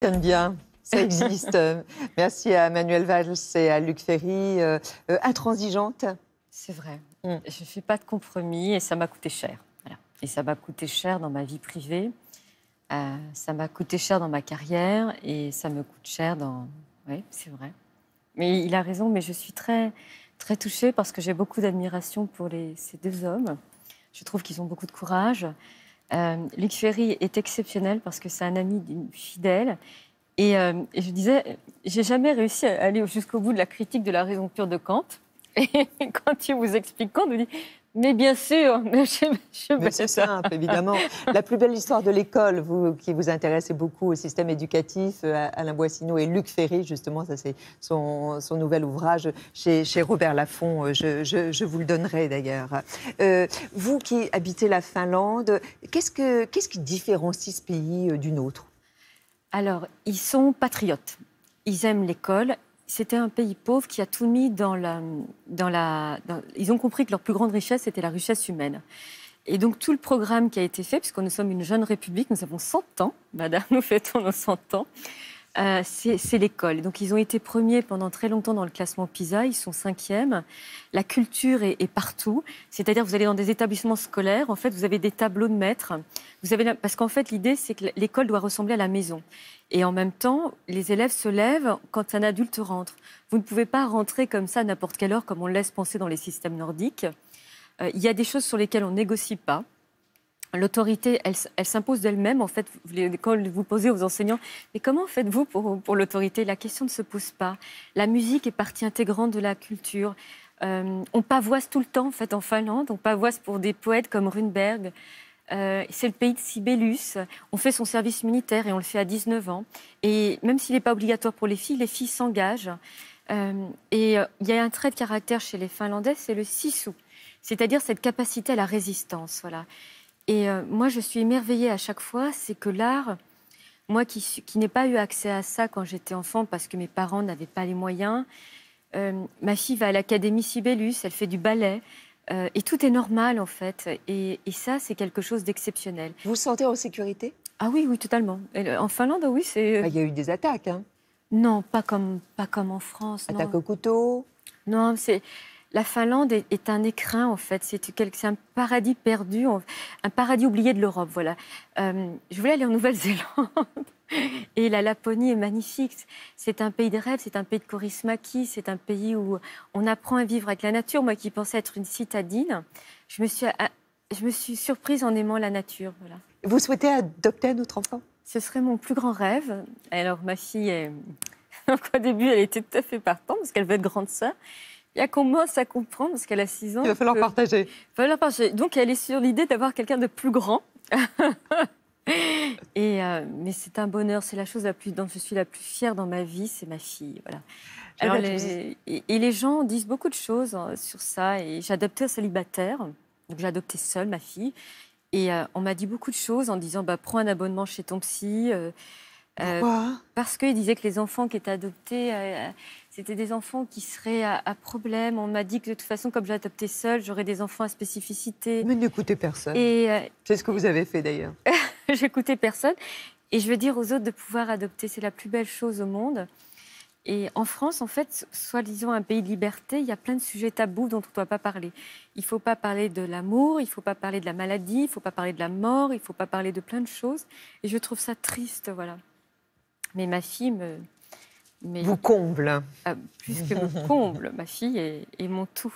fonctionne bien. Ça existe. Merci à Manuel Valls et à Luc Ferry. Intransigeante. C'est vrai. Mm. Je ne fais pas de compromis et ça m'a coûté cher. Voilà. Et ça m'a coûté cher dans ma vie privée. Ça m'a coûté cher dans ma carrière et ça me coûte cher dans... Oui, c'est vrai. Mais il a raison, mais je suis très, très touchée parce que j'ai beaucoup d'admiration pour ces deux hommes. Je trouve qu'ils ont beaucoup de courage. Luc Ferry est exceptionnel parce que c'est un ami fidèle. Et je disais, j'ai jamais réussi à aller jusqu'au bout de la critique de la raison pure de Kant. Et quand il vous explique Kant, vous dit, mais bien sûr, Mais c'est simple, évidemment. La plus belle histoire de l'école, vous qui vous intéressez beaucoup au système éducatif, Alain Boissineau et Luc Ferry, justement, ça c'est son nouvel ouvrage chez Robert Laffont. Je vous le donnerai d'ailleurs. Vous qui habitez la Finlande, qu'est-ce qui différencie ce pays d'une autre ? Alors, ils sont patriotes. Ils aiment l'école. C'était un pays pauvre qui a tout mis Ils ont compris que leur plus grande richesse, c'était la richesse humaine. Et donc, tout le programme qui a été fait, puisque nous sommes une jeune république, nous avons 100 ans, madame, nous fêtons nos 100 ans, c'est l'école. Donc, ils ont été premiers pendant très longtemps dans le classement PISA, ils sont 5e. La culture est partout, c'est-à-dire vous allez dans des établissements scolaires, en fait, vous avez des tableaux de maîtres. Parce qu'en fait, l'idée, c'est que l'école doit ressembler à la maison. Et en même temps, les élèves se lèvent quand un adulte rentre. Vous ne pouvez pas rentrer comme ça à n'importe quelle heure, comme on le laisse penser dans les systèmes nordiques. Il y a des choses sur lesquelles on ne négocie pas. L'autorité, elle s'impose d'elle-même. En fait, quand vous posez aux enseignants, mais comment faites-vous pour l'autorité ? La question ne se pose pas. La musique est partie intégrante de la culture. On pavoise tout le temps, en fait, en Finlande. On pavoise pour des poètes comme Runeberg. C'est le pays de Sibelius. On fait son service militaire et on le fait à 19 ans. Et même s'il n'est pas obligatoire pour les filles s'engagent. Il y a un trait de caractère chez les Finlandais, c'est le sisu, c'est-à-dire cette capacité à la résistance. Voilà. Et moi, je suis émerveillée à chaque fois, c'est que l'art, moi qui n'ai pas eu accès à ça quand j'étais enfant parce que mes parents n'avaient pas les moyens, ma fille va à l'Académie Sibelius, elle fait du ballet, et tout est normal en fait. Et ça, c'est quelque chose d'exceptionnel. Vous vous sentez en sécurité ? Ah oui, oui, totalement. En Finlande, oui, c'est... Il y a eu des attaques, hein ? Non, pas comme en France. Attaques au couteau ? Non, la Finlande est un écrin, en fait. C'est un paradis perdu, un paradis oublié de l'Europe, voilà. Je voulais aller en Nouvelle-Zélande. Et la Laponie est magnifique. C'est un pays de rêve, c'est un pays de Kaurismäki, c'est un pays où on apprend à vivre avec la nature. Moi qui pensais être une citadine, je me suis surprise en aimant la nature, voilà. Vous souhaitez adopter un autre enfant ? Ce serait mon plus grand rêve. Alors, ma fille, donc, au début, elle était tout à fait partante parce qu'elle veut être grande sœur. Et elle commence à comprendre, parce qu'elle a 6 ans. Il va falloir partager. Il va falloir partager. Donc, elle est sur l'idée d'avoir quelqu'un de plus grand. Mais c'est un bonheur. C'est la chose dont je suis la plus fière dans ma vie, c'est ma fille. Voilà. Alors, les gens disent beaucoup de choses sur ça. Et j'ai adopté un célibataire. Donc, j'ai adopté seule ma fille. Et on m'a dit beaucoup de choses en disant prends un abonnement chez ton psy. Pourquoi ? Parce qu'il disait que les enfants qui étaient adoptés, c'était des enfants qui seraient à problème. On m'a dit que de toute façon, comme j'ai adopté seule, j'aurais des enfants à spécificité. Mais n'écoutez personne. Et c'est ce que vous avez fait d'ailleurs. J'écoutais personne. Et je veux dire aux autres de pouvoir adopter, c'est la plus belle chose au monde. Et en France, en fait, soi-disant un pays de liberté, il y a plein de sujets tabous dont on ne doit pas parler. Il ne faut pas parler de l'amour, il ne faut pas parler de la maladie, il ne faut pas parler de la mort, il ne faut pas parler de plein de choses. Et je trouve ça triste, voilà. Mais ma fille vous comble. Plus que me comble. Ma fille est mon tout.